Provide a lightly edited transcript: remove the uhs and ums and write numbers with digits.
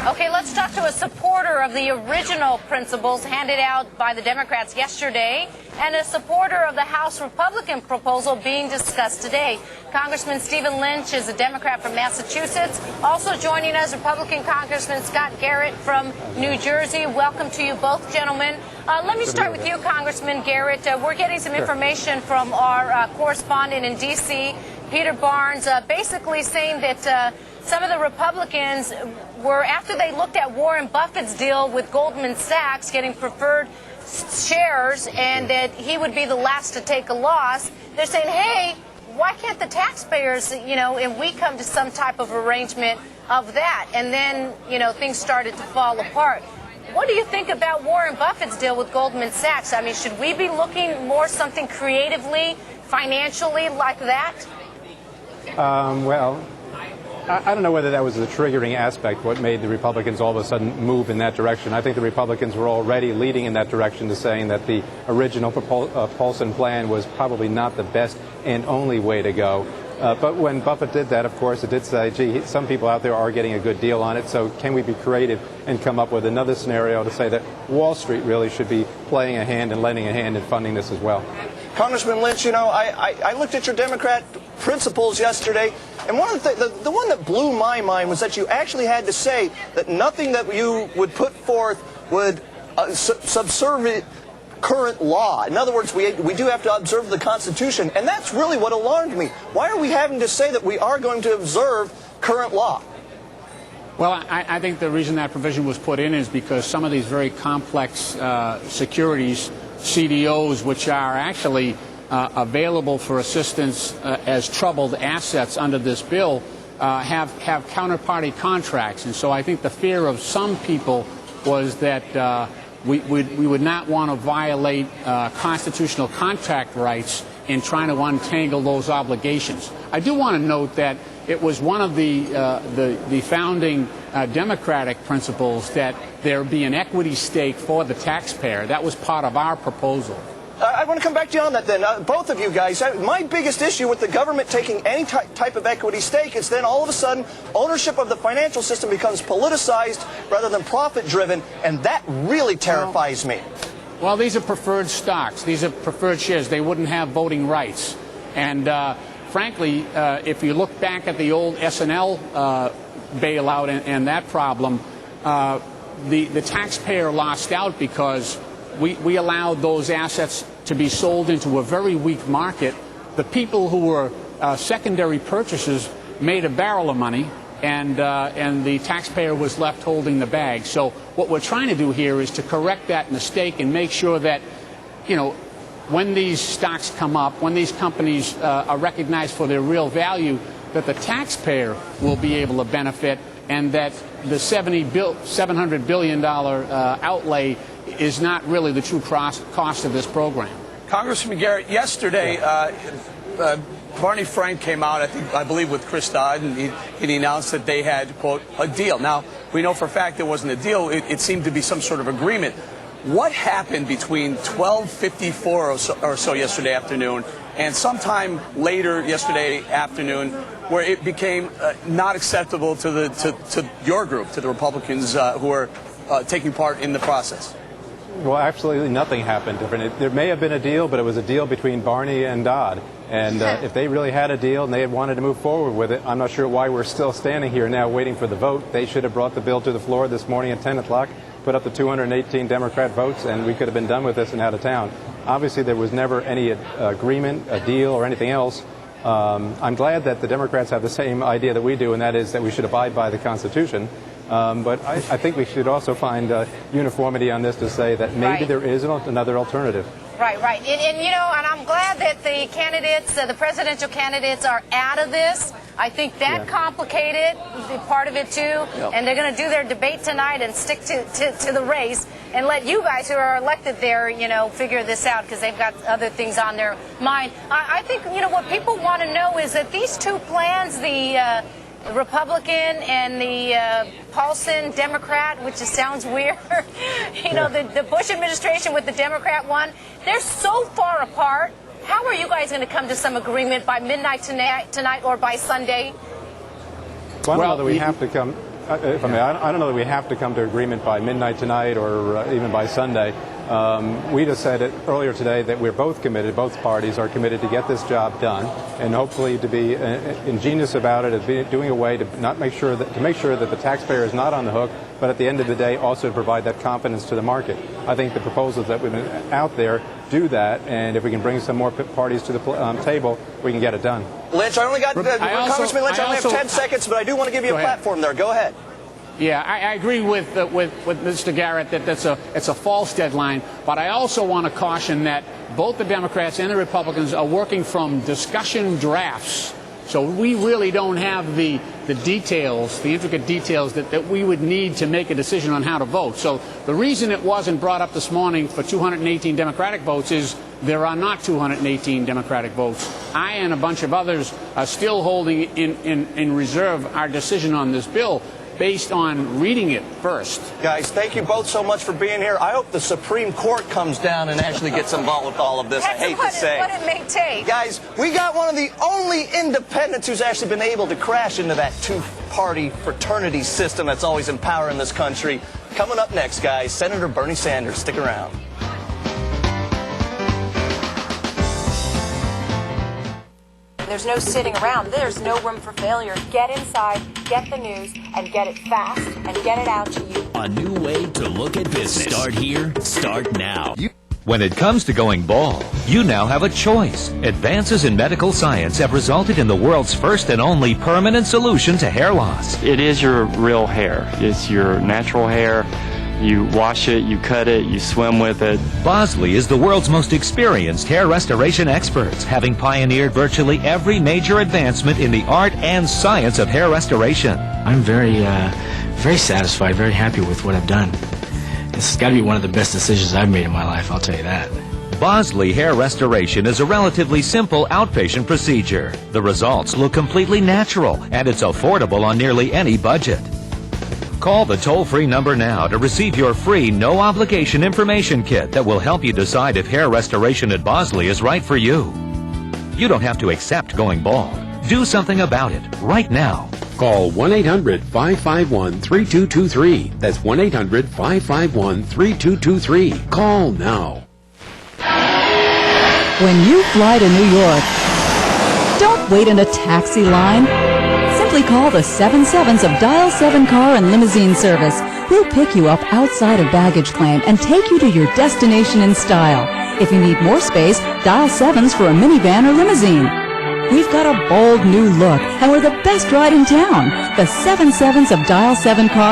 Okay, let's talk to a supporter of the original principles handed out by the Democrats yesterday and a supporter of the House Republican proposal being discussed today. Congressman Stephen Lynch is a Democrat from Massachusetts. Also joining us, Republican Congressman Scott Garrett from New Jersey. Welcome to you both, gentlemen. Let me start with you, Congressman Garrett. We're getting some information from our correspondent in D.C., Peter Barnes, basically saying that some of the Republicans were, after they looked at Warren Buffett's deal with Goldman Sachs, getting preferred shares, and that he would be the last to take a loss, they're saying, hey, why can't the taxpayers, and we come to some type of arrangement of that? And then, things started to fall apart. What do you think about Warren Buffett's deal with Goldman Sachs? I mean, should we be looking more something creatively, financially like that? Well, I don't know whether that was the triggering aspect, what made the Republicans all of a sudden move in that direction. I think the Republicans were already leading in that direction to saying that the original Paulson plan was probably not the best and only way to go. But when Buffett did that, of course, it did say, gee, some people out there are getting a good deal on it, so can we be creative and come up with another scenario to say that Wall Street really should be playing a hand and lending a hand in funding this as well? Congressman Lynch, I looked at your Democrat principles yesterday, and one of the one that blew my mind was that you actually had to say that nothing that you would put forth would subserve current law. In other words, we do have to observe the Constitution, and that's really what alarmed me. Why are we having to say that we are going to observe current law? Well, I think the reason that provision was put in is because some of these very complex securities, CDOs, which are actually available for assistance as troubled assets under this bill, have counterparty contracts. And so I think the fear of some people was that we would not want to violate constitutional contract rights in trying to untangle those obligations. I do want to note that it was one of the founding Democratic principles that there be an equity stake for the taxpayer. That was part of our proposal. I want to come back to you on that then. Both of you guys, my biggest issue with the government taking any type of equity stake is then all of a sudden ownership of the financial system becomes politicized rather than profit-driven, and that really terrifies me. Well, these are preferred stocks. These are preferred shares. They wouldn't have voting rights. And frankly, if you look back at the old S&L bailout and that problem, the taxpayer lost out because we allowed those assets to be sold into a very weak market. The people who were secondary purchasers made a barrel of money, and the taxpayer was left holding the bag. So what we're trying to do here is to correct that mistake and make sure that, when these stocks come up, when these companies are recognized for their real value, that the taxpayer will be able to benefit, and that the $700 billion outlay is not really the true cost of this program. Congressman Garrett, yesterday, Barney Frank came out, I believe, with Chris Dodd, and he announced that they had, quote, a deal. Now, we know for a fact there wasn't a deal. It seemed to be some sort of agreement. What happened between 12:54 or so yesterday afternoon and sometime later yesterday afternoon where it became not acceptable to your group, to the Republicans who are taking part in the process? Well, absolutely nothing happened different. There may have been a deal, but it was a deal between Barney and Dodd. And if they really had a deal and they had wanted to move forward with it, I'm not sure why we're still standing here now waiting for the vote. They should have brought the bill to the floor this morning at 10 o'clock, put up the 218 Democrat votes, and we could have been done with this and out of town. Obviously, there was never any agreement, a deal, or anything else. I'm glad that the Democrats have the same idea that we do, and that is that we should abide by the Constitution. But I think we should also find uniformity on this to say that maybe there is another alternative. Right. And I'm glad that the candidates, the presidential candidates, are out of this. I think that complicated part of it too. Yep. And they're going to do their debate tonight and stick to the race and let you guys who are elected there, figure this out because they've got other things on their mind. I think, what people want to know is that these two plans, the Republican and the Paulson Democrat, which just sounds weird, the Bush administration with the Democrat one, they're so far apart. How are you guys going to come to some agreement by midnight tonight or by Sunday? Well, we have to come. if I may, I don't know that we have to come to agreement by midnight tonight or even by Sunday. We just said it earlier today that we're both committed, both parties are committed to get this job done, and hopefully to be ingenious about it, doing a way to make sure that the taxpayer is not on the hook, but at the end of the day also to provide that confidence to the market. I think the proposals that have been out there do that, and if we can bring some more parties to the table, we can get it done. Lynch, I only got Congressman Lynch. I only have 10 seconds, but I do want to give you a platform there. Go ahead. Yeah, I agree with Mr. Garrett that it's a false deadline, but I also want to caution that both the Democrats and the Republicans are working from discussion drafts. So we really don't have the details, the intricate details that we would need to make a decision on how to vote. So the reason it wasn't brought up this morning for 218 Democratic votes is there are not 218 Democratic votes. I and a bunch of others are still holding in reserve our decision on this bill based on reading it first. Guys, thank you both so much for being here. I hope the Supreme Court comes down and actually gets involved with all of this. I hate to say. What it may take. Guys, we got one of the only independents who's actually been able to crash into that two-party fraternity system that's always in power in this country. Coming up next, guys, Senator Bernie Sanders. Stick around. There's no sitting around. There's no room for failure. Get inside, get the news, and get it fast, and get it out to you. A new way to look at business. Start here, start now. When it comes to going bald, you now have a choice. Advances in medical science have resulted in the world's first and only permanent solution to hair loss. It is your real hair. It's your natural hair. You wash it, you cut it, you swim with it. Bosley is the world's most experienced hair restoration experts, having pioneered virtually every major advancement in the art and science of hair restoration. I'm very satisfied, very happy with what I've done. This has got to be one of the best decisions I've made in my life, I'll tell you that. Bosley Hair Restoration is a relatively simple outpatient procedure. The results look completely natural, and it's affordable on nearly any budget. Call the toll-free number now to receive your free, no-obligation information kit that will help you decide if hair restoration at Bosley is right for you. You don't have to accept going bald. Do something about it right now. Call 1-800-551-3223. That's 1-800-551-3223. Call now. When you fly to New York, don't wait in a taxi line. Simply call the 77s of Dial 7 Car and Limousine Service. We'll pick you up outside of baggage claim and take you to your destination in style. If you need more space, dial 7s for a minivan or limousine. We've got a bold new look, and we're the best ride in town. The 77s of Dial 7 Car